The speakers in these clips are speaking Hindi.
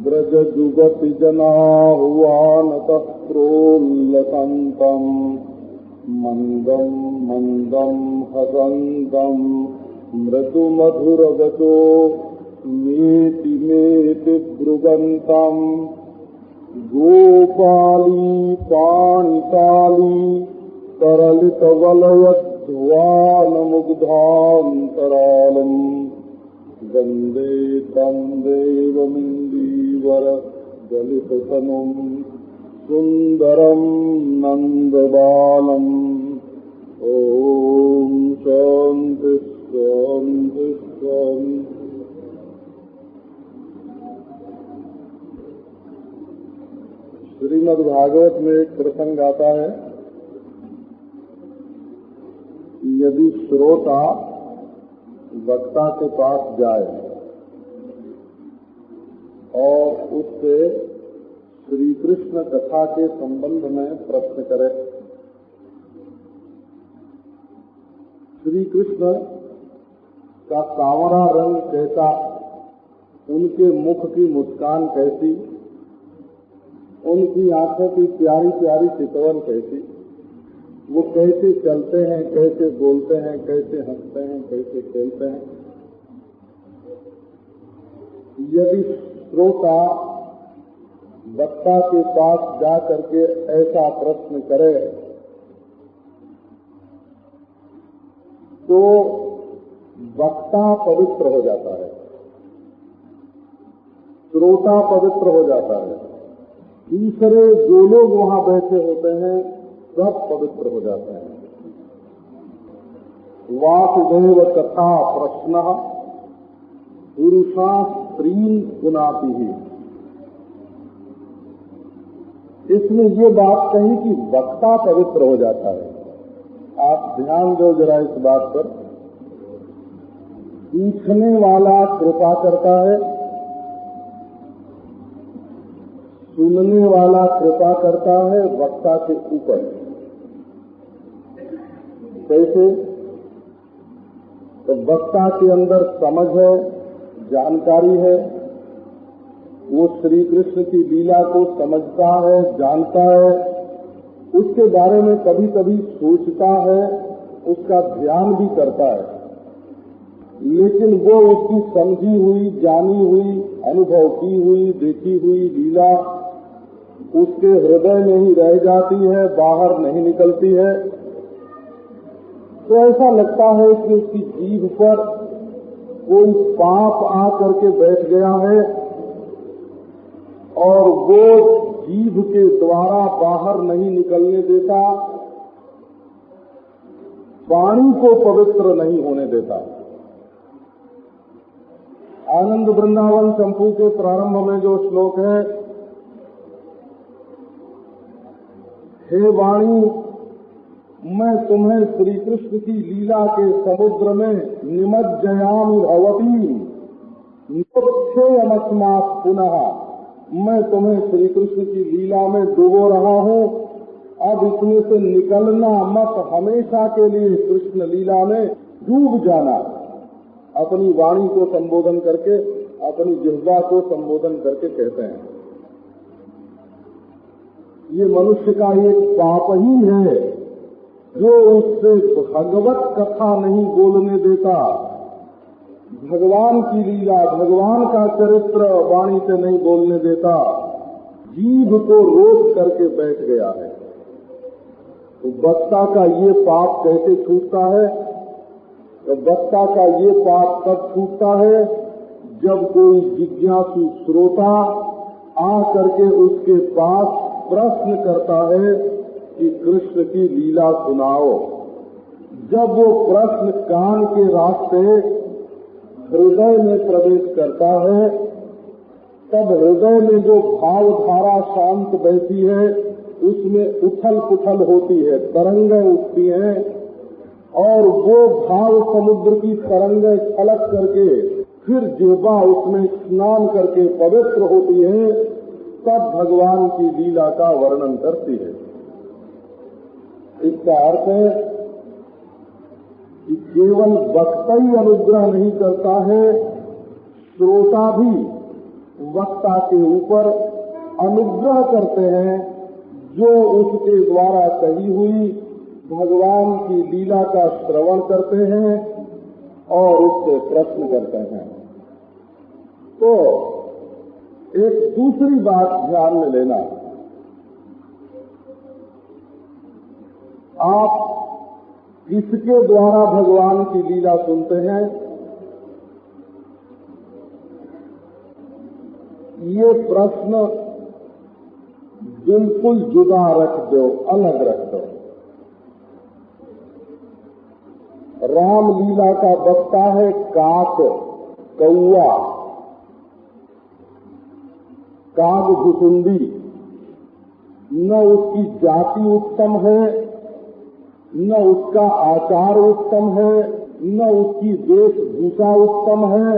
व्रजजुगति जनाह्वानतः प्रोल्लसन्तम् मंदं मंदं हसन्तं मृदुमधुरवचो मेति मेति ब्रुवन्तं गोपाली पाणिपाली तरलितवलयध्वानमुग्धान्तरालम् वन्दे तं देवमिन्दीवर गलिततनुं सुन्दरं नन्दबालम्। ॐ शान्ति शान्ति शान्ति। श्रीमद्भागवत में एक प्रसंग आता है, यदि श्रोता वक्ता के पास जाए और उससे श्री कृष्ण कथा के संबंध में प्रश्न करे। श्री कृष्ण का सांवरा रंग कैसा, उनके मुख की मुस्कान कैसी, उनकी आंखों की प्यारी प्यारी चितवन कैसी, वो कैसे चलते हैं, कैसे बोलते हैं, कैसे हंसते हैं, कैसे खेलते हैं। यदि श्रोता वक्ता के पास जा करके ऐसा प्रश्न करे तो वक्ता पवित्र हो जाता है, श्रोता पवित्र हो जाता है, दूसरे जो लोग वहां बैठे होते हैं सब पवित्र हो जाते हैं। वासुदेव कथा प्रश्न पुरुषा स्त्रीन पुनाति ही। इसमें ये बात कही कि वक्ता पवित्र हो जाता है। आप ध्यान दो जरा इस बात पर। पूछने वाला कृपा करता है, सुनने वाला कृपा करता है वक्ता के ऊपर। कैसे? तो वक्ता के अंदर समझ है, जानकारी है, वो श्री कृष्ण की लीला को समझता है, जानता है, उसके बारे में कभी कभी सोचता है, उसका ध्यान भी करता है, लेकिन वो उसकी समझी हुई, जानी हुई, अनुभव की हुई, देखी हुई लीला उसके हृदय में ही रह जाती है, बाहर नहीं निकलती है। तो ऐसा लगता है कि उसकी जीभ पर कोई पाप आ करके बैठ गया है और वो जीभ के द्वारा बाहर नहीं निकलने देता, वाणी को पवित्र नहीं होने देता। आनंद वृंदावन चंपू के प्रारंभ में जो श्लोक है, हे वाणी, मैं तुम्हें श्री कृष्ण की लीला के समुद्र में निमज्जयामि भवती निक्षेयमस्मात् पुनः, मैं तुम्हें श्री कृष्ण की लीला में डूबो रहा हूँ, अब इसमें से निकलना मत, हमेशा के लिए कृष्ण लीला में डूब जाना। अपनी वाणी को संबोधन करके, अपनी जिह्वा को संबोधन करके कहते हैं। ये मनुष्य का एक पाप ही है जो उससे भगवत कथा नहीं बोलने देता, भगवान की लीला, भगवान का चरित्र वाणी से नहीं बोलने देता, जीभ को रोक करके बैठ गया है। तो वक्ता का ये पाप कैसे छूटता है? तो वक्ता का ये पाप तब छूटता है जब कोई जिज्ञासु श्रोता आ करके उसके पास प्रश्न करता है कि कृष्ण की लीला सुनाओ। जब वो प्रश्न कान के रास्ते हृदय में प्रवेश करता है, तब हृदय में जो भावधारा शांत बहती है, उसमें उथल पुथल होती है, तरंगें उठती हैं, और वो भाव समुद्र की तरंगें छलक करके फिर जिह्वा उसमें स्नान करके पवित्र होती है, तब भगवान की लीला का वर्णन करती है। इसका अर्थ है कि केवल वक्ता ही अनुग्रह नहीं करता है, श्रोता भी वक्ता के ऊपर अनुग्रह करते हैं, जो उसके द्वारा कही हुई भगवान की लीला का श्रवण करते हैं और उससे प्रश्न करते हैं। तो एक दूसरी बात ध्यान में लेना, आप किसके द्वारा भगवान की लीला सुनते हैं, ये प्रश्न बिल्कुल जुदा रख दो, अलग रख दो। राम लीला का वक्ता है काक, कौआ, काग घुसुंडी। न उसकी जाति उत्तम है, न उसका आचार उत्तम है, न उसकी वेशभूषा उत्तम है,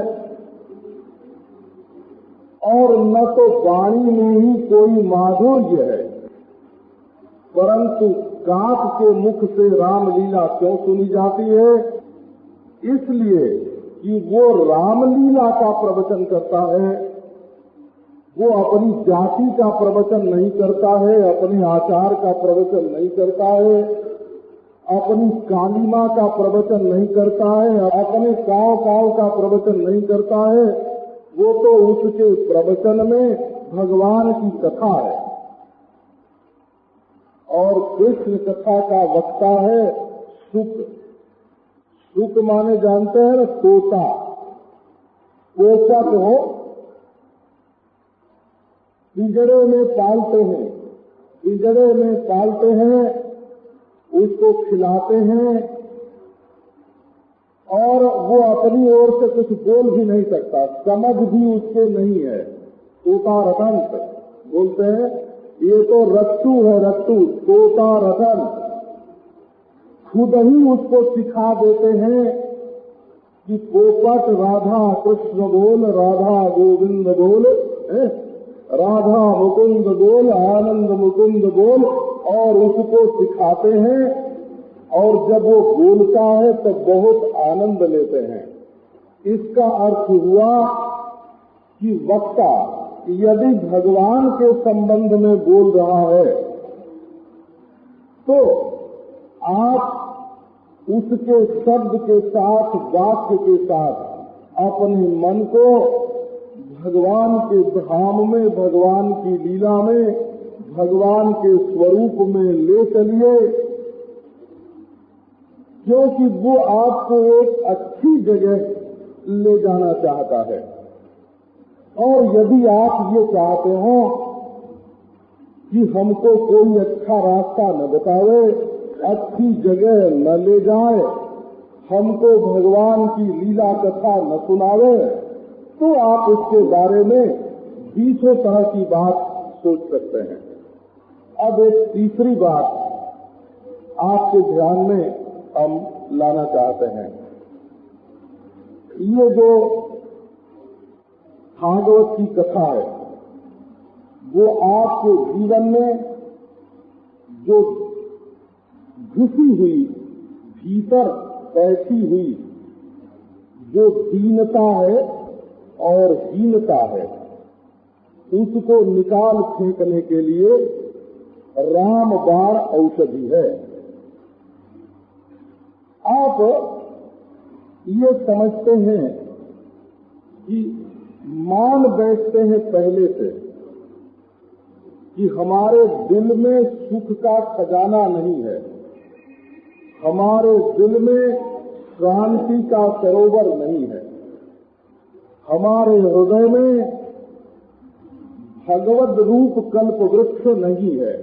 और न तो वाणी में ही कोई माधुर्य है। परंतु काक के मुख से रामलीला क्यों सुनी जाती है? इसलिए कि वो रामलीला का प्रवचन करता है, वो अपनी जाति का प्रवचन नहीं करता है, अपने आचार का प्रवचन नहीं करता है, अपनी कालिमा का प्रवचन नहीं करता है, अपने काव काव का प्रवचन नहीं करता है। वो तो उसके प्रवचन में भगवान की कथा है, और कृष्ण कथा का वक्ता है सुक। सुक माने जानते हैं ना, तोता, पोषक हो, पिंजड़े में पालते हैं, पिंजड़े में पालते हैं, उसको खिलाते हैं, और वो अपनी ओर से कुछ बोल भी नहीं सकता, समझ भी उसके नहीं है। तोता रतन बोलते हैं, ये तो रट्टू है, रट्टू, तोता रतन। खुद ही उसको सिखा देते हैं कि पोपट राधा कृष्ण बोल, राधा गोविंद बोल, राधा मुकुंद बोल, आनंद मुकुंद बोल, और उसको सिखाते हैं। और जब वो बोलता है तो बहुत आनंद लेते हैं। इसका अर्थ हुआ कि वक्ता यदि भगवान के संबंध में बोल रहा है, तो आप उसके शब्द के साथ, वाक्य के साथ अपने मन को भगवान के धाम में, भगवान की लीला में, भगवान के स्वरूप में ले चलिए, क्योंकि वो आपको एक अच्छी जगह ले जाना चाहता है। और यदि आप ये चाहते हो कि हमको कोई अच्छा रास्ता न बतावे, अच्छी जगह न ले जाए, हमको भगवान की लीला कथा न सुनावे, तो आप उसके बारे में बीसों तरह की बात सोच सकते हैं। अब एक तीसरी बात आपके ध्यान में हम लाना चाहते हैं। ये जो भागवत की कथा है, वो आपके जीवन में जो घुसी हुई, भीतर बैठी हुई जो दीनता है और हीनता है, उसको निकाल फेंकने के लिए रामबाण औषधि है। आप ये समझते हैं कि मान बैठते हैं पहले से कि हमारे दिल में सुख का खजाना नहीं है, हमारे दिल में शांति का सरोवर नहीं है, हमारे हृदय में भगवद रूप कल्प वृक्ष नहीं है,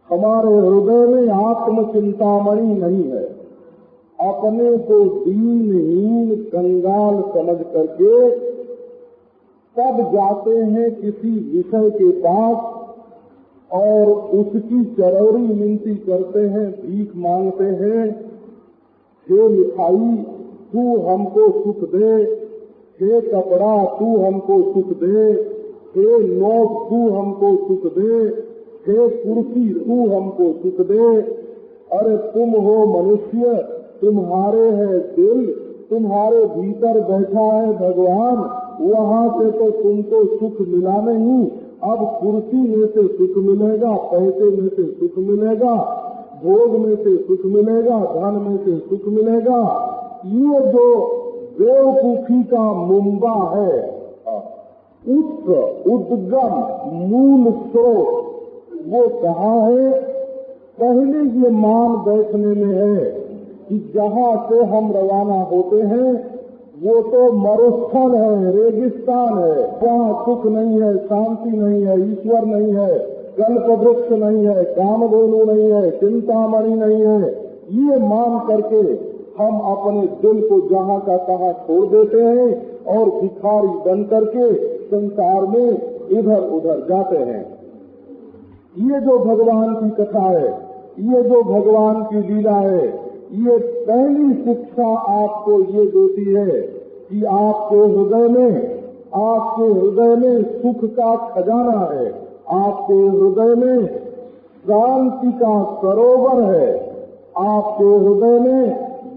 हमारे हृदय में आत्मचिंतामणि नहीं है। अपने को दीनहीन कंगाल समझ करके तब जाते हैं किसी विषय के पास और उसकी चरौरी मिनती करते हैं, भीख मांगते हैं। हे मिठाई तू हमको सुख दे, हे कपड़ा तू हमको सुख दे, हे नोट तू हमको सुख दे, हे कुर्सी तू हमको सुख दे। अरे तुम हो मनुष्य, तुम्हारे है दिल, तुम्हारे भीतर बैठा है भगवान, वहाँ से तो तुमको सुख मिला नहीं। अब कुर्सी में से सुख मिलेगा, पैसे में से सुख मिलेगा, भोग में से सुख मिलेगा, धन में से सुख मिलेगा। ये जो बेवकूफी का मुंबा है, उस उद्गम मूल स्रोत वो कहाँ है? पहले ये मान बैठने में है कि जहाँ से हम रवाना होते हैं वो तो मरुस्थल है, रेगिस्तान है, वहाँ सुख नहीं है, शांति नहीं है, ईश्वर नहीं है, कल्प वृक्ष नहीं है, कामधेनु नहीं है, चिंतामणि नहीं है। ये मान करके हम अपने दिल को जहाँ का तहाँ छोड़ देते हैं और भिखारी बन करके संसार में इधर उधर जाते हैं। ये जो भगवान की कथा है, ये जो भगवान की लीला है, ये पहली शिक्षा आपको ये देती है कि आपके हृदय में सुख का खजाना है, आपके हृदय में शांति का सरोवर है, आपके हृदय में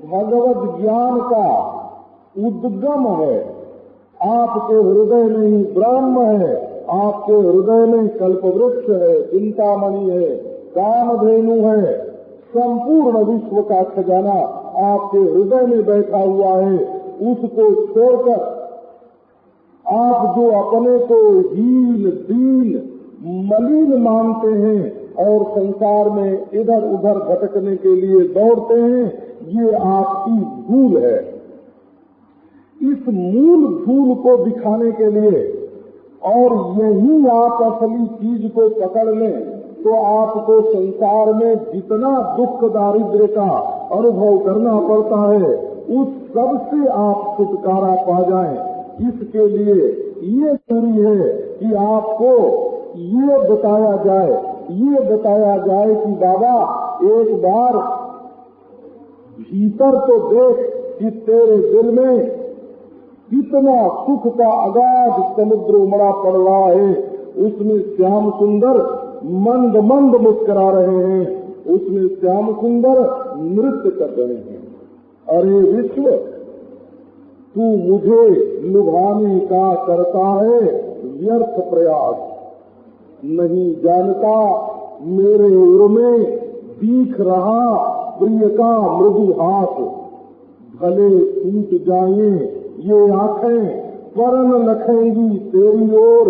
भगवत ज्ञान का उद्गम है, आपके हृदय में ही ब्रह्म है, आपके हृदय में कल्पवृक्ष है, चिंतामणि है, कामधेनु है, संपूर्ण विश्व का खजाना आपके हृदय में बैठा हुआ है। उसको छोड़कर आप जो अपने को हीन दीन मलिन मानते हैं और संसार में इधर उधर भटकने के लिए दौड़ते हैं, ये आपकी भूल है। इस मूल भूल को दिखाने के लिए और यही आप असली चीज को पकड़ लें तो आपको संसार में जितना दुख दारिद्र्य का अनुभव करना पड़ता है उस सब से आप छुटकारा पा जाएं। इसके लिए ये जरूरी है कि आपको ये बताया जाए कि बाबा एक बार भीतर तो देख कि तेरे दिल में कितना सुख का अगाध समुद्र उमड़ा पड़ रहा है। उसमें श्याम सुंदर मंद मंद मुस्कुरा रहे हैं, उसमें श्याम सुंदर नृत्य कर रहे हैं। अरे विश्व, तू मुझे लुभाने का करता है व्यर्थ प्रयास, नहीं जानता मेरे उर में दिख रहा प्रिय का मृदु हाथ। भले टूट जाएं ये आंखें, परन लखेंगी तेरी ओर,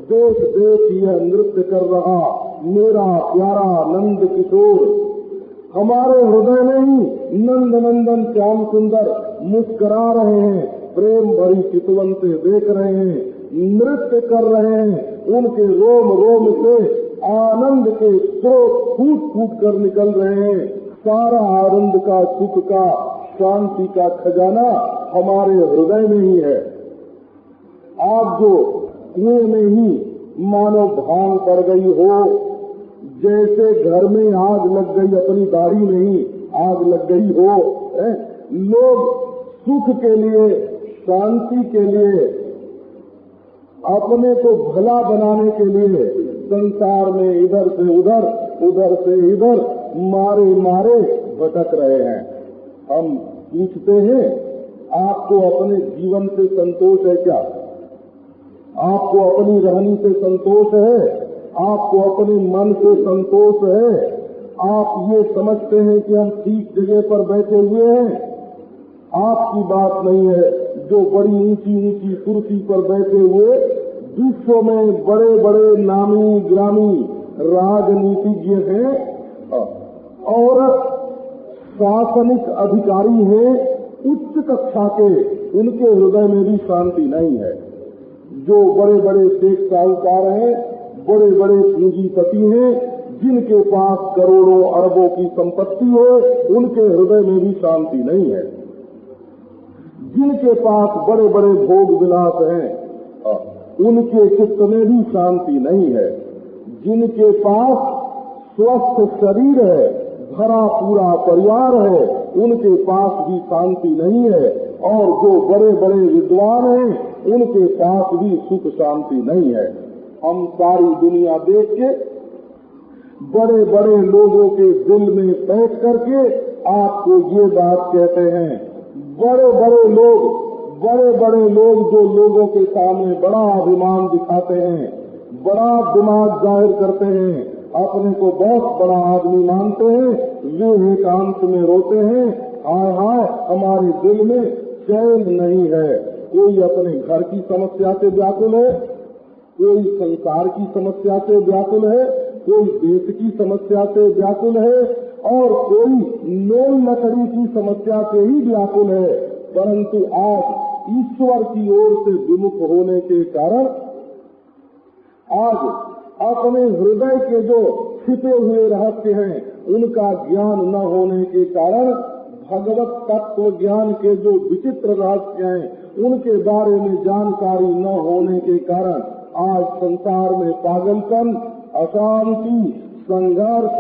देख देख यह नृत्य कर रहा मेरा प्यारा नंद किशोर। हमारे हृदय में ही नंद नंदन श्याम सुंदर मुस्कुरा रहे हैं, प्रेम भरी चितवन से देख रहे हैं, नृत्य कर रहे हैं। उनके रोम रोम से आनंद के स्रोत फूट फूट कर निकल रहे हैं। सारा आनंद का, सुख का, शांति का खजाना हमारे हृदय में ही है। आप जो कुएं में ही मानो भांग पड़ गई हो, जैसे घर में आग लग गई, अपनी दाढ़ी में ही आग लग गई हो। लोग सुख के लिए, शांति के लिए, अपने को भला बनाने के लिए संसार में इधर से उधर, उधर से इधर मारे मारे भटक रहे हैं। हम पूछते हैं, आपको अपने जीवन से संतोष है क्या? आपको अपनी रहनी से संतोष है? आपको अपने मन से संतोष है? आप ये समझते हैं कि हम ठीक जगह पर बैठे हुए हैं? आपकी बात नहीं है। जो बड़ी ऊंची ऊंची कुर्सी पर बैठे हुए विश्व में बड़े बड़े नामी ग्रामी राजनीतिज्ञ हैं और शासनिक अधिकारी हैं उच्च कक्षा के, उनके हृदय में भी शांति नहीं है। जो बड़े बड़े शेख साहूकार हैं, बड़े बड़े पूंजीपति हैं, जिनके पास करोड़ों अरबों की संपत्ति है उनके हृदय में भी शांति नहीं है। जिनके पास बड़े बड़े भोग विलास हैं उनके चित्त में भी शांति नहीं है। जिनके पास स्वस्थ शरीर है, भरा पूरा परिवार है, उनके पास भी शांति नहीं है। और जो बड़े बड़े विद्वान हैं उनके पास भी सुख शांति नहीं है। हम सारी दुनिया देख के बड़े बड़े लोगों के दिल में बैठ करके आपको ये बात कहते हैं। बड़े बड़े लोग जो लोगों के सामने बड़ा अभिमान दिखाते हैं, बड़ा दिमाग जाहिर करते हैं, अपने को बहुत बड़ा आदमी मानते हैं, वे एकांत में रोते हैं, हाय हाय हमारे दिल में चैन नहीं है। कोई अपने घर की समस्या से व्याकुल है, कोई संसार की समस्या से व्याकुल है, कोई देश की समस्या से व्याकुल है और कोई नोल लकड़ी की समस्या से ही व्याकुल है। परंतु आज ईश्वर की ओर से विमुख होने के कारण, आज अपने हृदय के जो छिपे हुए रहस्य हैं उनका ज्ञान न होने के कारण, भगवत तत्व ज्ञान के जो विचित्र रहस्य हैं उनके बारे में जानकारी न होने के कारण आज संसार में पागलपन, अशांति, संघर्ष,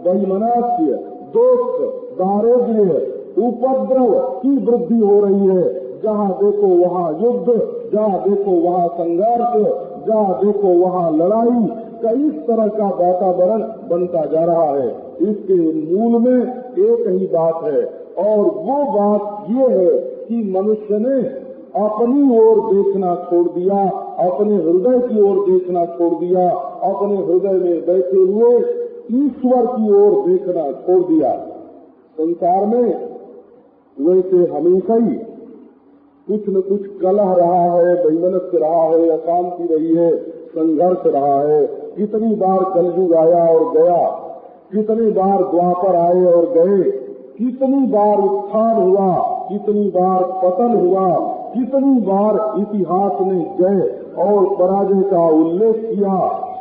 वैमनस्य, दुख, दारिद्र्य, उपद्रव की वृद्धि हो रही है। जहाँ देखो वहाँ युद्ध, जहाँ देखो वहाँ संघर्ष, जहाँ देखो वहाँ लड़ाई का इस तरह का वातावरण बनता जा रहा है। इसके मूल में एक ही बात है और वो बात ये है कि मनुष्य ने अपनी ओर देखना छोड़ दिया, अपने हृदय की ओर देखना छोड़ दिया, अपने हृदय में बैठे हुए ईश्वर की ओर देखना छोड़ दिया। संसार में वैसे हमेशा ही कुछ न कुछ कलह रहा है, वैमनस्य रहा है, अशांति रही है, संघर्ष रहा है। कितनी बार कलयुग आया और गया, कितनी बार द्वापर आए और गए, कितनी बार उत्थान हुआ, कितनी बार पतन हुआ, कितनी बार इतिहास में जय और पराजय का उल्लेख किया।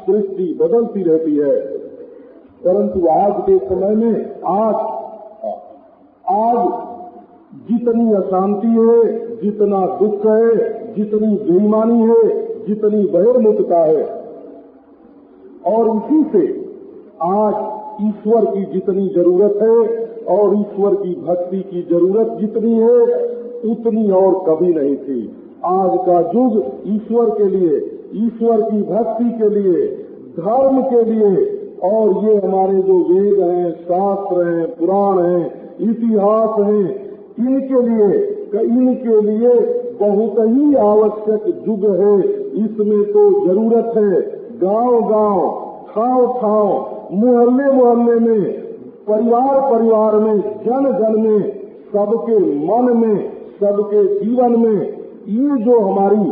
सृष्टि बदलती रहती है, परंतु आज के समय में आज जितनी अशांति है, जितना दुख है, जितनी बेईमानी है, जितनी बहिर्मुखता है, और इसी से आज ईश्वर की जितनी जरूरत है और ईश्वर की भक्ति की जरूरत जितनी है उतनी और कभी नहीं थी। आज का युग ईश्वर के लिए, ईश्वर की भक्ति के लिए, धर्म के लिए, और ये हमारे जो वेद हैं, शास्त्र हैं, पुराण हैं, इतिहास हैं, इनके लिए बहुत ही आवश्यक युग है। इसमें तो जरूरत है गांव-गांव, ठाव-ठाव, मोहल्ले में, परिवार में, जन में, सबके मन में, सबके जीवन में ये जो हमारी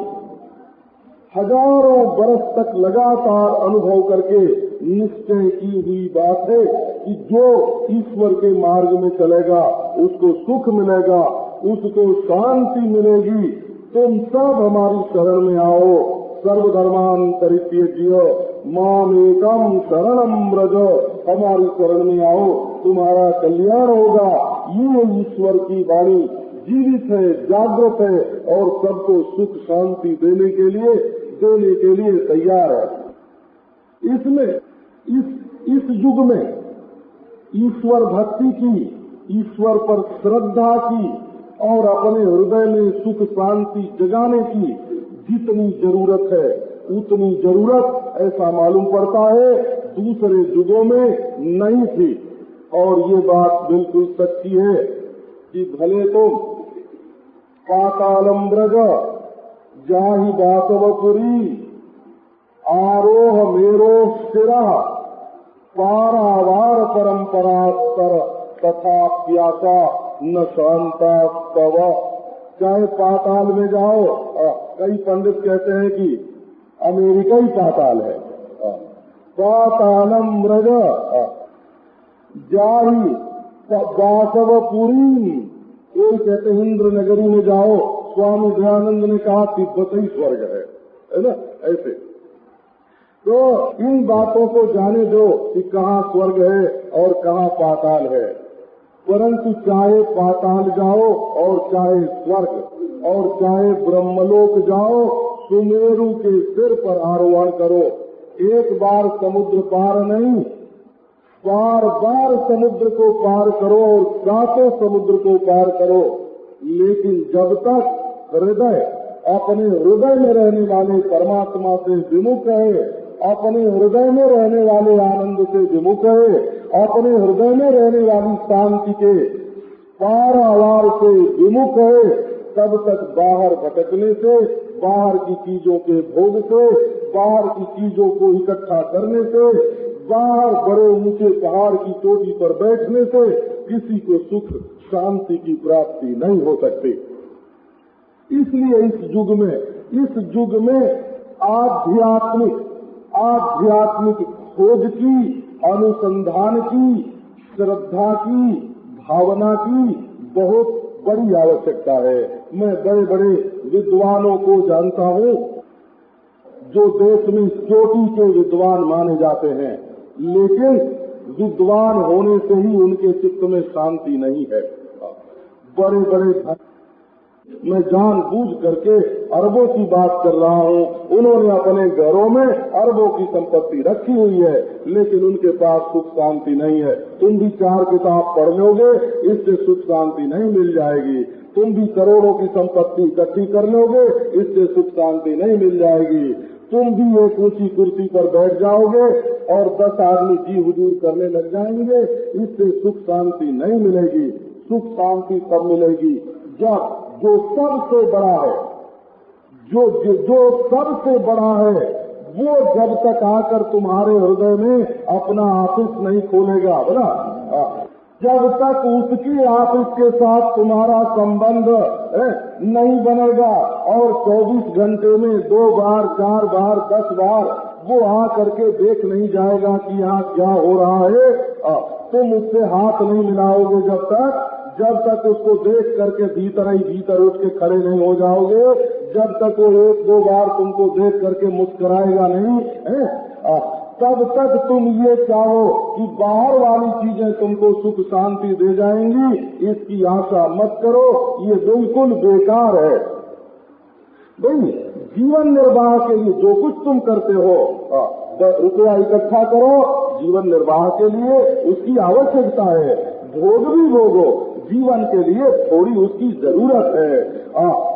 हजारों बरस तक लगातार अनुभव करके निश्चय की हुई बात है कि जो ईश्वर के मार्ग में चलेगा उसको सुख मिलेगा, उसको शांति मिलेगी। तुम सब हमारी शरण में आओ। सर्वधर्मान परित्यज्य माम एकम शरणम व्रज, हमारी शरण में आओ, तुम्हारा कल्याण होगा। ये ईश्वर की वाणी जीवित है, जागृत है और सबको सुख शांति देने के लिए तैयार है। इसमें इस युग में ईश्वर भक्ति की, ईश्वर पर श्रद्धा की और अपने हृदय में सुख शांति जगाने की जितनी जरूरत है उतनी जरूरत ऐसा मालूम पड़ता है दूसरे युगों में नहीं थी। और ये बात बिल्कुल सच्ची है कि भले तुम पातालम ब्रज जाहि वासवपुरी आरोह मेरो शिरा पारावार परंपरास्तर तथा प्यासा न शांता तव। चाहे पाताल में जाओ, कई पंडित कहते हैं कि अमेरिका ही पाताल है। पातालम ब्रज जाहि वासवपुरी, कोई कहते हैं इंद्र नगरी में जाओ। स्वामी दयानंद ने कहा तिब्बत ही स्वर्ग है ना, ऐसे। तो इन बातों को जाने दो कि कहाँ स्वर्ग है और कहाँ पाताल है। परंतु चाहे पाताल जाओ और चाहे स्वर्ग और चाहे ब्रह्मलोक जाओ, सुमेरु के सिर पर आरोहण करो। एक बार समुद्र पार नहीं, बार बार समुद्र को पार करो और सातों समुद्र को पार करो। लेकिन जब तक हृदय अपने हृदय में रहने वाले परमात्मा से विमुख है, अपने हृदय में रहने वाले आनंद से विमुख है, अपने हृदय में रहने वाली शांति के पारावार से विमुख है, तब तक बाहर भटकने से, बाहर की चीजों के भोग से, बाहर की चीजों को इकट्ठा करने से, बाहर बड़े ऊंचे पहाड़ की चोटी पर बैठने से किसी को सुख शांति की प्राप्ति नहीं हो सकती। इसलिए इस युग में आध्यात्मिक खोज की, अनुसंधान की, श्रद्धा की, भावना की बहुत बड़ी आवश्यकता है। मैं बड़े बड़े विद्वानों को जानता हूँ जो देश में चोटी के विद्वान माने जाते हैं, लेकिन विद्वान होने से ही उनके चित्त में शांति नहीं है। बड़े बड़े मैं जानबूझ करके अरबों की बात कर रहा हूँ, उन्होंने अपने घरों में अरबों की संपत्ति रखी हुई है, लेकिन उनके पास सुख शांति नहीं है। तुम भी 4 किताब पढ़ लोगे, इससे सुख शांति नहीं मिल जाएगी। तुम भी करोड़ों की संपत्ति इकट्ठी कर लोगे, इससे सुख शांति नहीं मिल जाएगी। तुम भी एक ऊंची कुर्सी पर बैठ जाओगे और 10 आदमी जी हुजूर करने लग जाएंगे, इससे सुख शांति नहीं मिलेगी। सुख शांति तब मिलेगी जब जो सबसे बड़ा है, जो सबसे बड़ा है, वो जब तक आकर तुम्हारे हृदय में अपना ऑफिस नहीं खोलेगा, बोला, जब तक उसकी ऑफिस के साथ तुम्हारा संबंध नहीं बनेगा और 24 घंटे में 2 बार, 4 बार, 10 बार वो आ करके देख नहीं जाएगा कि यहाँ क्या हो रहा है, तुम उससे हाथ नहीं मिलाओगे जब तक उसको देख करके भीतर ही भीतर उठ के खड़े नहीं हो जाओगे, जब तक वो 1-2 बार तुमको देख करके मुस्कुराएगा नहीं, तब तक तुम ये चाहो कि बाहर वाली चीजें तुमको सुख शांति दे जाएंगी, इसकी आशा मत करो, ये बिल्कुल बेकार है। भाई जीवन निर्वाह के लिए जो कुछ तुम करते हो, रुपया इकट्ठा करो, जीवन निर्वाह के लिए उसकी आवश्यकता है, भोग भी भोगो, जीवन के लिए थोड़ी उसकी जरूरत है,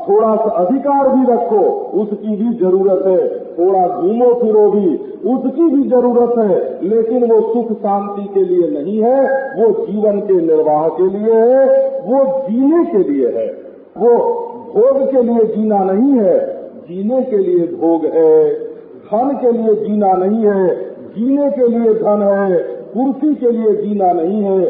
थोड़ा सा अधिकार भी रखो, उसकी भी जरूरत है, थोड़ा घूमो फिरो भी, उसकी भी जरूरत है, लेकिन वो सुख शांति के लिए नहीं है, वो जीवन के निर्वाह के लिए है, वो जीने के लिए है, वो भोग के लिए जीना नहीं है, जीने के लिए भोग है, धन के लिए जीना नहीं है, जीने के लिए धन है, कुर्सी के लिए जीना नहीं है,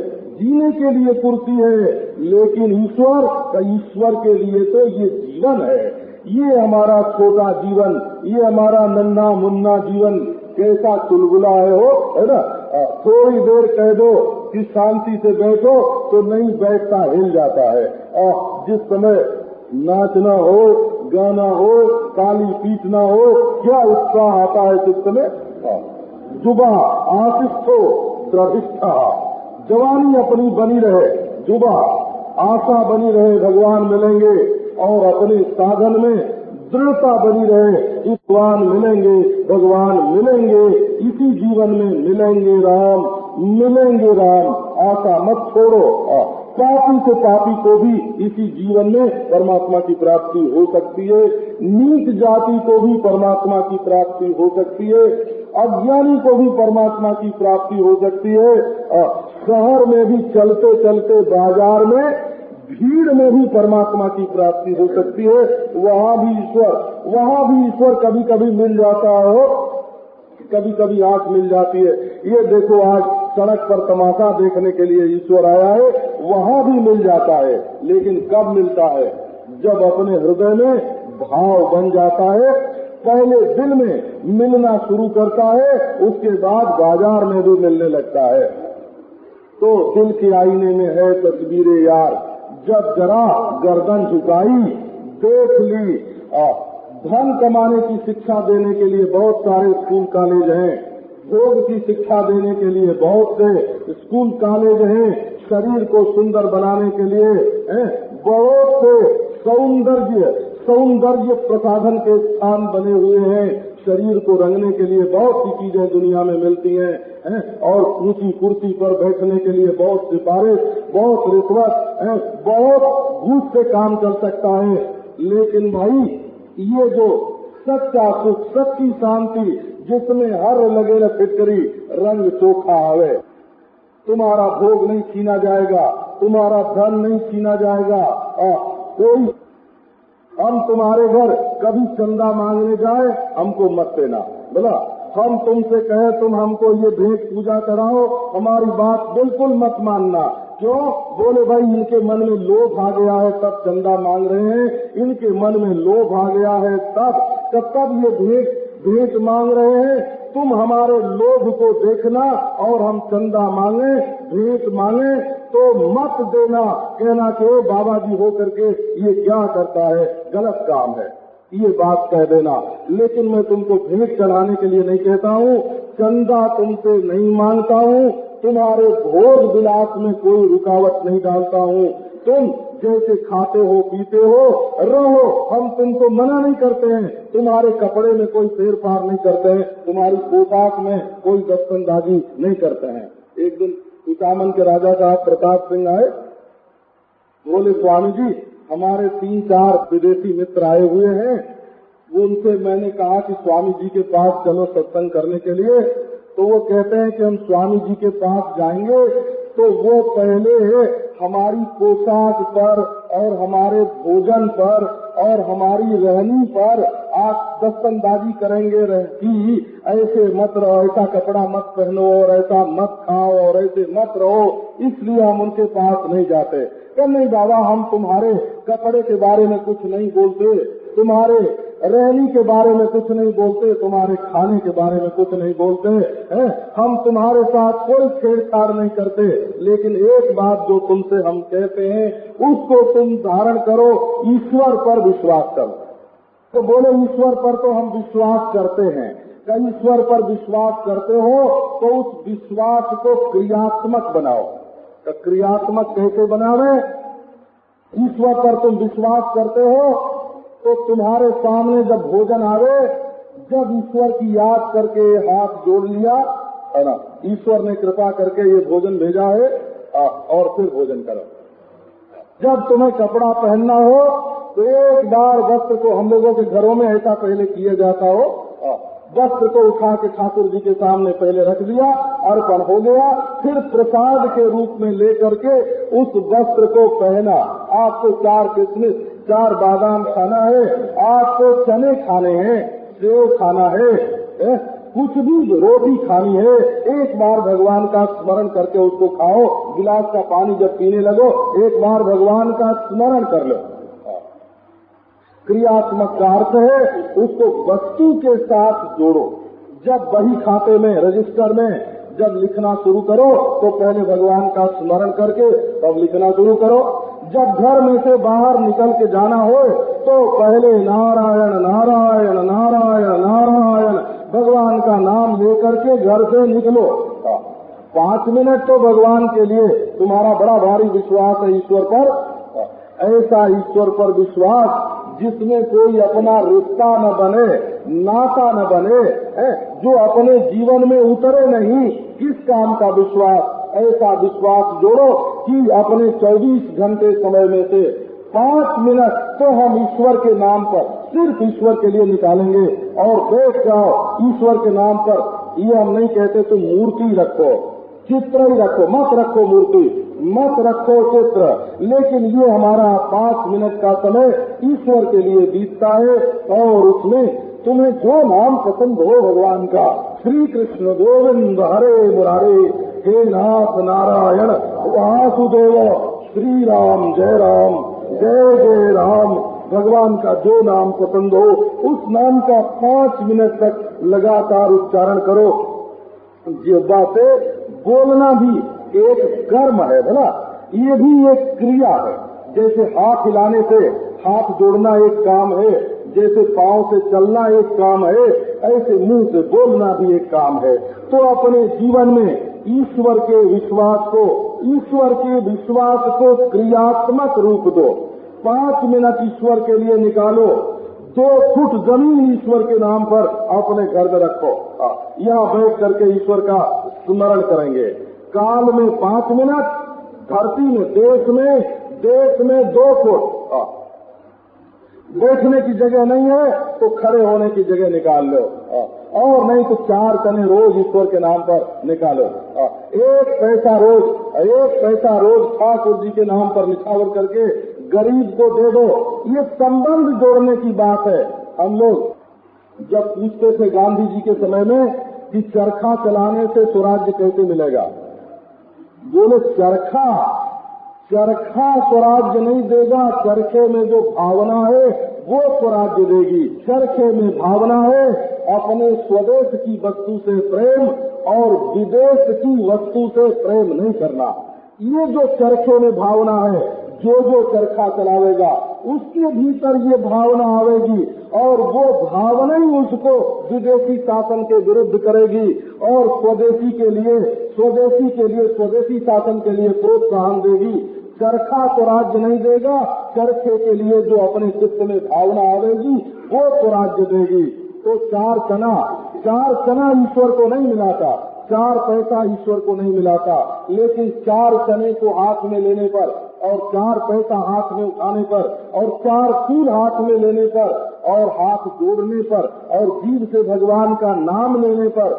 जीने के लिए कुर्सी है, लेकिन ईश्वर के लिए तो ये जीवन है। ये हमारा छोटा जीवन, ये हमारा नन्हा मुन्ना जीवन कैसा चुलबुला है ना, थोड़ी देर कह दो कि शांति से बैठो तो नहीं बैठता, हिल जाता है। जिस समय नाचना हो, गाना हो, ताली पीटना हो, क्या उत्साह आता है चित्त में। जुबा आशिष्ठो द्रविष्ठा, जवानी अपनी बनी रहे, जुबा आशा बनी रहे, भगवान मिलेंगे, और अपने साधन में दृढ़ता बनी रहे, भगवान मिलेंगे, इसी जीवन में मिलेंगे राम, आशा मत छोड़ो। पापी से पापी को भी इसी जीवन में परमात्मा की प्राप्ति हो सकती है, नीच जाति को भी परमात्मा की प्राप्ति हो सकती है, अज्ञानी को भी परमात्मा की प्राप्ति हो सकती है। शहर में भी चलते चलते बाजार में भीड़ में भी परमात्मा की प्राप्ति हो सकती है, वहाँ भी ईश्वर कभी कभी मिल जाता हो, कभी कभी आंख मिल जाती है। ये देखो आज सड़क पर तमाशा देखने के लिए ईश्वर आया है, वहाँ भी मिल जाता है, लेकिन कब मिलता है? जब अपने हृदय में भाव बन जाता है, पहले दिल में मिलना शुरू करता है, उसके बाद बाजार में भी मिलने लगता है। तो दिल के आईने में है तस्वीरें यार, जब जरा गर्दन झुकाई देख ली, धन कमाने की शिक्षा देने के लिए बहुत सारे स्कूल कॉलेज हैं, भोग की शिक्षा देने के लिए बहुत से स्कूल कॉलेज हैं, शरीर को सुंदर बनाने के लिए बहुत से सौंदर्य प्रसाधन के स्थान बने हुए हैं, शरीर को रंगने के लिए बहुत सी चीजें दुनिया में मिलती हैं, और ऊंची कुर्सी पर बैठने के लिए बहुत सिफारिश, बहुत रिश्वत, बहुत घूस से काम चल सकता है। लेकिन भाई ये जो सच्चा सुख, सच्ची शांति, जिसमें हर लगे न फिक्री रंग चोखा आवे, तुम्हारा भोग नहीं छीना जाएगा, तुम्हारा धन नहीं छीना जाएगा। कोई हम तुम्हारे घर कभी चंदा मांगने जाए हमको मत देना, बोला हम तुमसे कहे तुम हमको ये भेंट पूजा कराओ, हमारी बात बिल्कुल मत मानना। क्यों? बोले भाई इनके मन में लोभ आ गया है तब चंदा मांग रहे हैं, इनके मन में लोभ आ गया है तब ये भेंट मांग रहे हैं। तुम हमारे लोभ को देखना और हम चंदा मांगे, भेंट मांगे तो मत देना, कहना कि बाबा जी हो करके ये क्या करता है, गलत काम है, ये बात कह देना। लेकिन मैं तुमको भेंट चढ़ाने के लिए नहीं कहता हूँ, चंदा तुमसे नहीं मांगता हूँ, तुम्हारे भोग विलास में कोई रुकावट नहीं डालता हूँ। तुम जैसे खाते हो पीते हो रहो, हम तुमको मना नहीं करते हैं, तुम्हारे कपड़े में कोई फेर फार नहीं करते हैं, तुम्हारी पोशाक में कोई दस्तंदाजी नहीं करते हैं। एक दिन कुचामन के राजा साहब प्रताप सिंह आए, बोले स्वामी जी हमारे 3-4 विदेशी मित्र आए हुए हैं, वो उनसे मैंने कहा कि स्वामी जी के पास चलो सत्संग करने के लिए, तो वो कहते हैं कि हम स्वामी जी के पास जाएंगे तो वो पहले हमारी पोशाक पर और हमारे भोजन पर और हमारी रहनी पर आप दस्तंदाजी करेंगे कि ऐसे मत रहो, ऐसा कपड़ा मत पहनो और ऐसा मत खाओ और ऐसे मत रहो, इसलिए हम उनके पास नहीं जाते। तो नहीं बाबा हम तुम्हारे कपड़े के बारे में कुछ नहीं बोलते, तुम्हारे रहनी के बारे में कुछ नहीं बोलते, तुम्हारे खाने के बारे में कुछ नहीं बोलते हैं, हम तुम्हारे साथ कोई छेड़छाड़ नहीं करते। लेकिन एक बात जो तुमसे हम कहते हैं उसको तुम धारण करो, ईश्वर पर विश्वास करो। तो बोले ईश्वर पर तो हम विश्वास करते हैं, क्या ईश्वर पर विश्वास करते हो तो उस विश्वास को क्रियात्मक बनाओ। तो क्रियात्मक कैसे बनावे? ईश्वर पर तुम विश्वास करते हो तो तुम्हारे सामने जब भोजन आवे, जब ईश्वर की याद करके हाथ जोड़ लिया है ना, ईश्वर ने कृपा करके ये भोजन भेजा है और फिर भोजन करो। जब तुम्हें कपड़ा पहनना हो तो एक बार वस्त्र को, हम लोगों के घरों में ऐसा पहले किया जाता हो, वस्त्र को उठा के ठाकुर जी के सामने पहले रख दिया, अर्पण हो गया, फिर प्रसाद के रूप में लेकर के उस वस्त्र को पहना। आपको 4 किशमिश 4 बादाम खाना है, आपको चने खाने हैं, सेव खाना है, कुछ भी रोटी खानी है, एक बार भगवान का स्मरण करके उसको खाओ। गिलास का पानी जब पीने लगो एक बार भगवान का स्मरण कर लो। क्रियात्मक का अर्थ है उसको वस्तु के साथ जोड़ो। जब बही खाते में, रजिस्टर में जब लिखना शुरू करो तो पहले भगवान का स्मरण करके तब लिखना शुरू करो। जब घर में से बाहर निकल के जाना हो तो पहले नारायण नारायण नारायण नारायण भगवान का नाम लेकर के घर से निकलो। 5 मिनट तो भगवान के लिए तुम्हारा बड़ा भारी विश्वास है ईश्वर पर। ऐसा ईश्वर पर विश्वास जिसमें कोई अपना रिश्ता न बने, नाता न बने, जो अपने जीवन में उतरे नहीं, किस काम का विश्वास? ऐसा विश्वास जोड़ो कि अपने 24 घंटे समय में से 5 मिनट तो हम ईश्वर के नाम पर, सिर्फ ईश्वर के लिए निकालेंगे और बैठ जाओ ईश्वर के नाम पर। ये हम नहीं कहते तुम मूर्ति रखो, चित्र ही रखो, मत रखो मूर्ति, मत रखो चित्र, लेकिन ये हमारा 5 मिनट का समय ईश्वर के लिए बीतता है और उसमें तुम्हें जो नाम पसंद हो भगवान का, श्री कृष्ण गोविंद हरे मुरारे, हे नाथ नारायण वासुदेव, श्री राम जय राम, जय जय राम, भगवान का जो नाम पसंद हो उस नाम का 5 मिनट तक लगातार उच्चारण करो। जिह्वा से बोलना भी एक कर्म है बोला, ये भी एक क्रिया है। जैसे हाथ हिलाने से हाथ जोड़ना एक काम है, जैसे पांव से चलना एक काम है, ऐसे मुंह से बोलना भी एक काम है। तो अपने जीवन में ईश्वर के विश्वास को क्रियात्मक रूप दो। 5 मिनट ईश्वर के लिए निकालो। 2 फुट जमीन ईश्वर के नाम पर अपने घर में रखो। यहाँ बैठ करके ईश्वर का स्मरण करेंगे। काल में 5 मिनट, धरती में, देश में 2 फुट। बैठने की जगह नहीं है तो खड़े होने की जगह निकाल लो, और नहीं तो 4 चने रोज ईश्वर के नाम पर निकालो। 1 पैसा रोज ठाकुर जी के नाम पर निछावर करके गरीब को दे दो। ये संबंध जोड़ने की बात है। हम लोग जब पूछते थे गांधी जी के समय में कि चरखा चलाने से स्वराज्य कैसे मिलेगा, बोले चरखा स्वराज्य नहीं देगा, चरखे में जो भावना है वो स्वराज्य देगी। चरखे में भावना है अपने स्वदेश की वस्तु से प्रेम और विदेश की वस्तु से प्रेम नहीं करना। ये जो चरखे में भावना है, जो चरखा चलावेगा उसके भीतर ये भावना आवेगी, और वो भावना ही उसको विदेशी शासन के विरुद्ध करेगी और स्वदेशी के लिए स्वदेशी शासन के लिए प्रोत्साहन देगी। चरखा स्वराज्य नहीं देगा, चरखे के लिए जो अपने चित्त में भावना आवेगी वो स्वराज्य देगी। तो 4 चना ईश्वर को नहीं मिलाता, 4 पैसा ईश्वर को नहीं मिलाता, लेकिन 4 चने को हाथ में लेने पर और 4 पैसा हाथ में उठाने पर और 4 फूल हाथ में लेने पर और हाथ जोड़ने पर और जीभ से भगवान का नाम लेने पर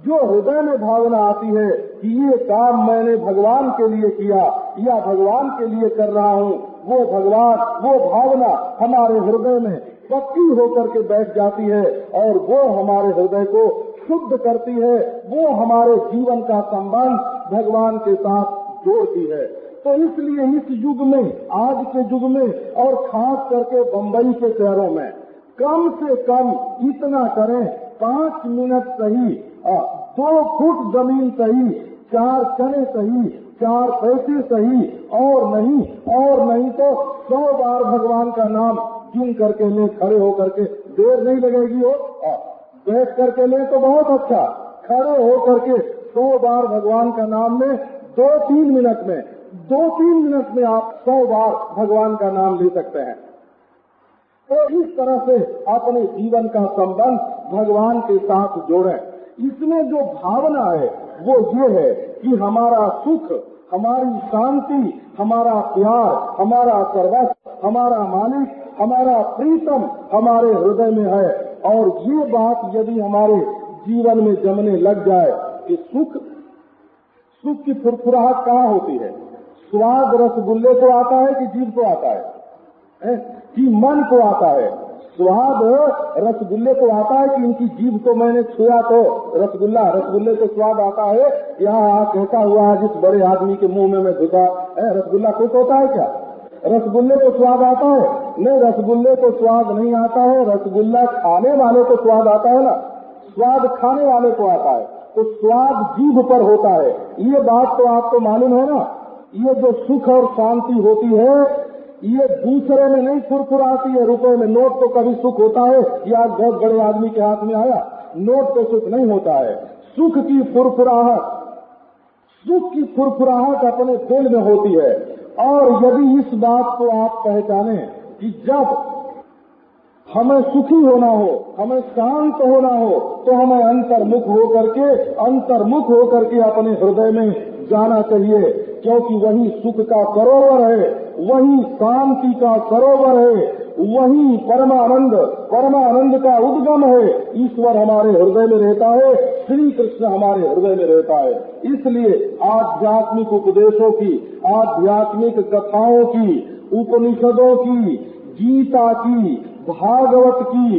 जो हृदय में भावना आती है कि ये काम मैंने भगवान के लिए किया या भगवान के लिए कर रहा हूँ, वो भावना हमारे हृदय में पक्की होकर के बैठ जाती है और वो हमारे हृदय को शुद्ध करती है, वो हमारे जीवन का संबंध भगवान के साथ जोड़ती है। तो इसलिए इस युग में, आज के युग में और खास करके बम्बई के शहरों में कम से कम इतना करें, 5 मिनट सही, 2 फुट जमीन सही, 4 चने सही, 4 पैसे सही, और नहीं तो 100 बार भगवान का नाम गिन करके ले, खड़े होकर के, देर नहीं लगेगी हो, बैठ करके ले तो बहुत अच्छा, खड़े होकर के 100 बार भगवान का नाम में 2-3 मिनट में आप 100 बार भगवान का नाम ले सकते हैं। तो इस तरह से अपने जीवन का संबंध भगवान के साथ जोड़ें। इसमें जो भावना है वो ये है कि हमारा सुख, हमारी शांति, हमारा प्यार, हमारा सर्वस्व, हमारा मालिक, हमारा प्रीतम हमारे हृदय में है। और ये बात यदि हमारे जीवन में जमने लग जाए कि सुख की फुरफुराहट कहाँ होती है? स्वाद रसगुल्ले को आता है कि जीभ को आता है, कि मन को आता है? स्वाद रसगुल्ले को आता है कि इनकी जीभ को मैंने छुआ तो रसगुल्ले को स्वाद आता है? यहाँ कहता हुआ है जिस बड़े आदमी के मुंह में मैं घुसा, रसगुल्ला कुछ होता है क्या? रसगुल्ले को स्वाद आता है? नहीं, रसगुल्ले को स्वाद नहीं आता है। रसगुल्ला खाने वाले को स्वाद आता है ना, स्वाद खाने वाले को आता है। तो स्वाद जीभ पर होता है, ये बात तो आपको मालूम है ना। ये जो सुख और शांति होती है ये दूसरे में नहीं फुरफुराती है, रुपए में। नोट तो कभी सुख होता है कि आज बहुत बड़े आदमी के हाथ में आया, नोट तो सुख नहीं होता है। सुख की फुरफुराहट अपने दिल में होती है। और यदि इस बात को आप पहचाने कि जब हमें सुखी होना हो, हमें शांत होना हो, तो हमें अंतर्मुख होकर के अपने हृदय में जाना चाहिए, क्योंकि वही सुख का सरोवर है, वही शांति का सरोवर है, वही परमानंद का उद्गम है। ईश्वर हमारे हृदय में रहता है, श्री कृष्ण हमारे हृदय में रहता है। इसलिए आध्यात्मिक उपदेशों की, आध्यात्मिक कथाओं की, उपनिषदों की, गीता की, भागवत की,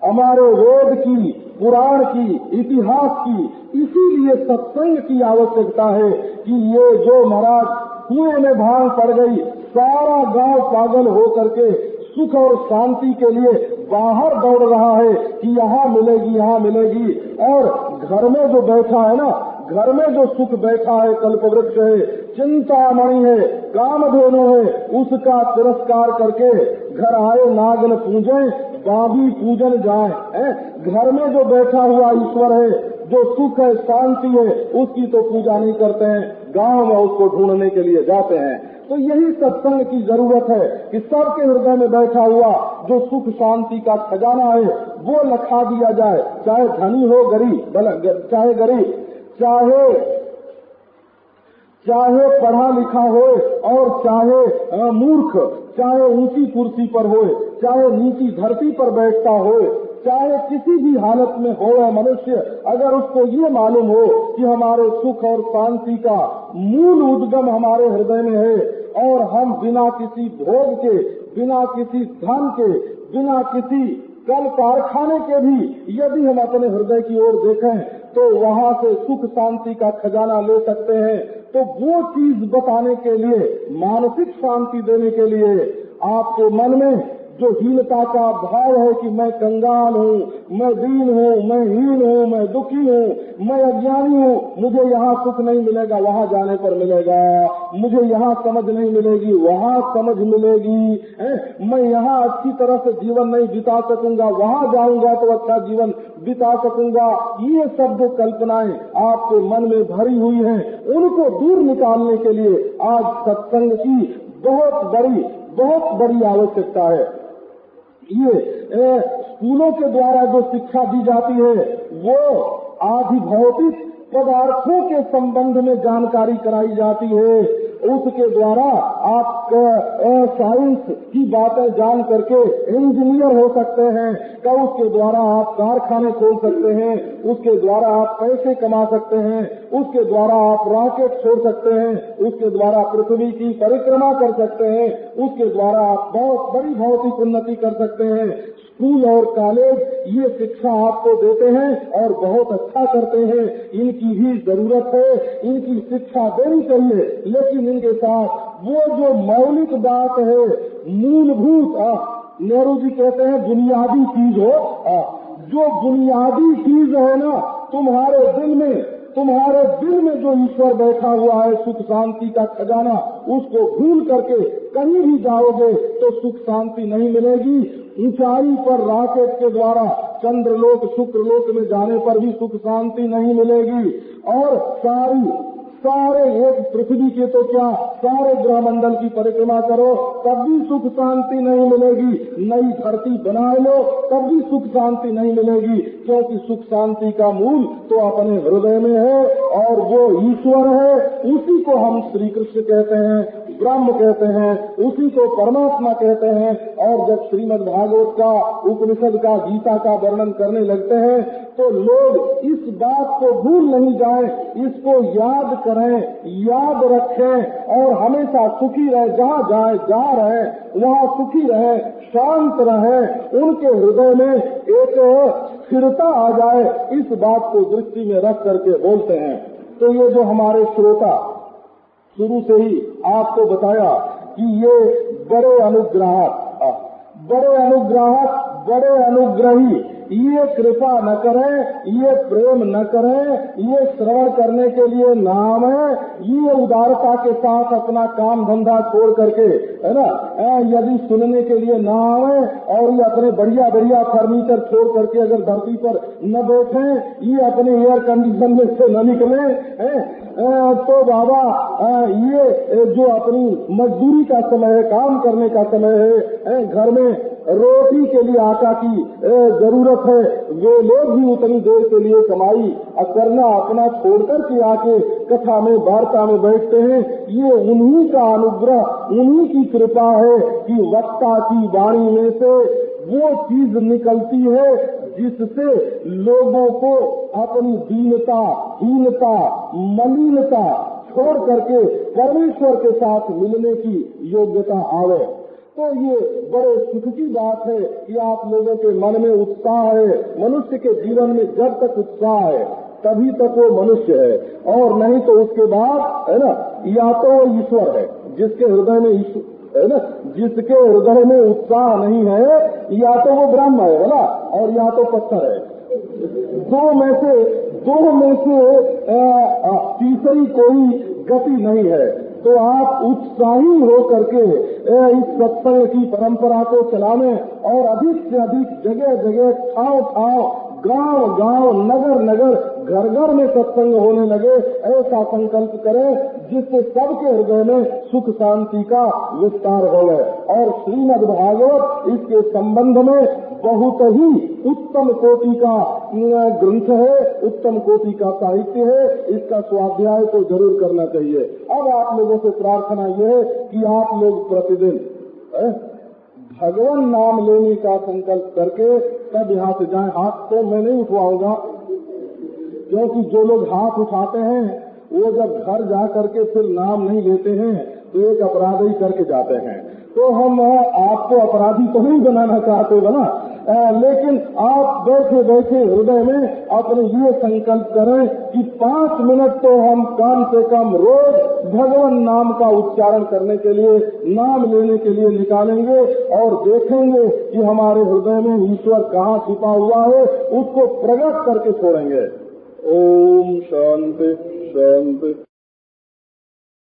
हमारे वेद की, पुराण की, इतिहास की, इसीलिए सत्संग की आवश्यकता है कि ये जो महाराज कुएं में भांग पड़ गई, सारा गांव पागल हो करके सुख और शांति के लिए बाहर दौड़ रहा है कि यहाँ मिलेगी, और घर में जो बैठा है ना, घर में जो सुख बैठा है, कल्पवृक्ष है, चिंतामणि है, कामधेनु है, उसका तिरस्कार करके घर आए नागन पूजे, बाबी पूजन जाए। घर में जो बैठा हुआ ईश्वर है, जो सुख है, शांति है, उसकी तो पूजा नहीं करते हैं, गांव में उसको ढूंढने के लिए जाते हैं। तो यही सत्संग की जरूरत है कि सबके हृदय में बैठा हुआ जो सुख शांति का खजाना है वो लखा दिया जाए, चाहे धनी हो गरीब, चाहे गरीब, चाहे पढ़ा लिखा हो और चाहे मूर्ख, चाहे ऊंची कुर्सी पर हो, चाहे नीची धरती पर बैठता हो, चाहे किसी भी हालत में हो मनुष्य, अगर उसको ये मालूम हो कि हमारे सुख और शांति का मूल उद्गम हमारे हृदय में है और हम बिना किसी भोग के, बिना किसी धन के, बिना किसी कल कारखाने के भी यदि हम अपने हृदय की ओर देखें तो वहाँ से सुख शांति का खजाना ले सकते हैं। तो वो चीज बताने के लिए, मानसिक शांति देने के लिए आपके मन में जो हीनता का भाव है कि मैं कंगाल हूँ, मैं दीन हूँ, मैं हीन हूँ, मैं दुखी हूँ, मैं अज्ञानी हूँ, मुझे यहाँ सुख नहीं मिलेगा, वहाँ जाने पर मिलेगा, मुझे यहाँ समझ नहीं मिलेगी, वहाँ समझ मिलेगी, मैं यहाँ अच्छी तरह से जीवन नहीं बिता सकूंगा, वहाँ जाऊंगा तो अच्छा जीवन बिता सकूंगा। ये सब जो कल्पनाएं आपके मन में भरी हुई हैं, उनको दूर निकालने के लिए आज सत्संग की बहुत बड़ी आवश्यकता है। ये स्कूलों के द्वारा जो शिक्षा दी जाती है वो आधिभौतिक पदार्थों के संबंध में जानकारी कराई जाती है। उसके द्वारा आप साइंस की बातें जान करके इंजीनियर हो सकते हैं, क्या उसके द्वारा आप कारखाने खोल सकते हैं, उसके द्वारा आप पैसे कमा सकते हैं, उसके द्वारा आप रॉकेट छोड़ सकते हैं, उसके द्वारा पृथ्वी की परिक्रमा कर सकते हैं, उसके द्वारा आप बहुत बड़ी भौतिक उन्नति कर सकते हैं। स्कूल और कॉलेज ये शिक्षा आपको देते हैं और बहुत अच्छा करते हैं, इनकी भी जरूरत है, इनकी शिक्षा देनी चाहिए, लेकिन इनके साथ वो जो मौलिक बात है, मूलभूत, नेहरू जी कहते हैं बुनियादी चीज हो, जो बुनियादी चीज है ना तुम्हारे दिल में जो ईश्वर बैठा हुआ है, सुख शांति का खजाना, उसको भूल करके कहीं भी जाओगे तो सुख शांति नहीं मिलेगी। ऊंचाई पर रॉकेट के द्वारा चंद्रलोक शुक्रलोक में जाने पर भी सुख शांति नहीं मिलेगी। और सारे एक पृथ्वी के तो क्या सारे ग्रह मंडल की परिक्रमा करो तब भी सुख शांति नहीं मिलेगी। नई धरती बना लो तब भी सुख शांति नहीं मिलेगी, क्योंकि सुख शांति का मूल तो अपने हृदय में है और वो ईश्वर है। उसी को हम श्री कृष्ण कहते हैं, ब्रह्म कहते हैं, उसी को परमात्मा कहते हैं। और जब श्रीमद् भागवत का, उपनिषद का, गीता का वर्णन करने लगते हैं तो लोग इस बात को भूल नहीं जाए, इसको याद करें, याद रखें और हमेशा सुखी रहे, जहाँ जाए जा रहे वहाँ सुखी रहे, शांत रहे, उनके हृदय में एक स्थिरता आ जाए, इस बात को दृष्टि में रख करके बोलते हैं। तो ये जो हमारे श्रोता शुरू से ही आपको बताया कि ये बड़े अनुग्रही, ये कृपा न करें, ये प्रेम न करें, ये श्रवण करने के लिए नाम है, ये उदारता के साथ अपना काम धंधा छोड़ करके, है ना, यदि सुनने के लिए नाम है और ये अपने बढ़िया फर्नीचर छोड़ करके अगर धरती पर न बैठे, ये अपने एयर कंडीशन में से न निकले, तो बाबा ये जो अपनी मजदूरी का समय है, काम करने का समय है, घर में रोटी के लिए आटा की जरूरत है, वे लोग भी उतनी देर के लिए कमाई करना अपना छोड़कर के आके कथा में वार्ता में बैठते हैं। ये उन्हीं का अनुग्रह, उन्हीं की कृपा है कि वक्ता की वाणी में से वो चीज निकलती है जिससे लोगों को अपनी दीनता, हीनता, मलिनता छोड़ करके परमेश्वर के साथ मिलने की योग्यता आवे। तो ये बड़े सुख की बात है कि आप लोगों के मन में उत्साह है। मनुष्य के जीवन में जब तक उत्साह है तभी तक वो मनुष्य है, और नहीं तो उसके बाद, है ना, या तो वो ईश्वर है जिसके हृदय में ईश्वर, है ना, जिसके हृदय में उत्साह नहीं है, या तो वो ब्रह्म है ना, और या तो पत्थर है। दो में से दो में से तीसरी कोई गति नहीं है। तो आप उत्साही हो करके इस सत्संग की परंपरा को चलाने और अधिक से अधिक जगह जगह ठाव ठाव गांव गांव नगर नगर घर घर में सत्संग होने लगे, ऐसा संकल्प करें जिससे सबके हृदय में सुख शांति का विस्तार हो। और श्रीमद् भागवत इसके संबंध में बहुत ही उत्तम कोटि का ग्रंथ है, उत्तम कोटि का साहित्य है। इसका स्वाध्याय तो जरूर करना चाहिए। अब आप लोगों से प्रार्थना यह है कि आप लोग प्रतिदिन भगवान नाम लेने का संकल्प करके तब यहाँ से जाएं। हाथ तो मैं नहीं उठवाऊंगा, क्योंकि जो लोग हाथ उठाते हैं वो जब घर जा करके फिर नाम नहीं लेते हैं तो एक अपराध ही करके जाते हैं। तो हम आपको अपराधी तो नहीं बनाना चाहते बना, लेकिन आप बैठे बैठे हृदय में अपने ये संकल्प करें कि 5 मिनट तो हम कम से कम रोज भगवान नाम का उच्चारण करने के लिए, नाम लेने के लिए निकालेंगे और देखेंगे कि हमारे हृदय में ईश्वर कहाँ छिपा हुआ है, उसको प्रकट करके छोड़ेंगे। ओम शांति शांति।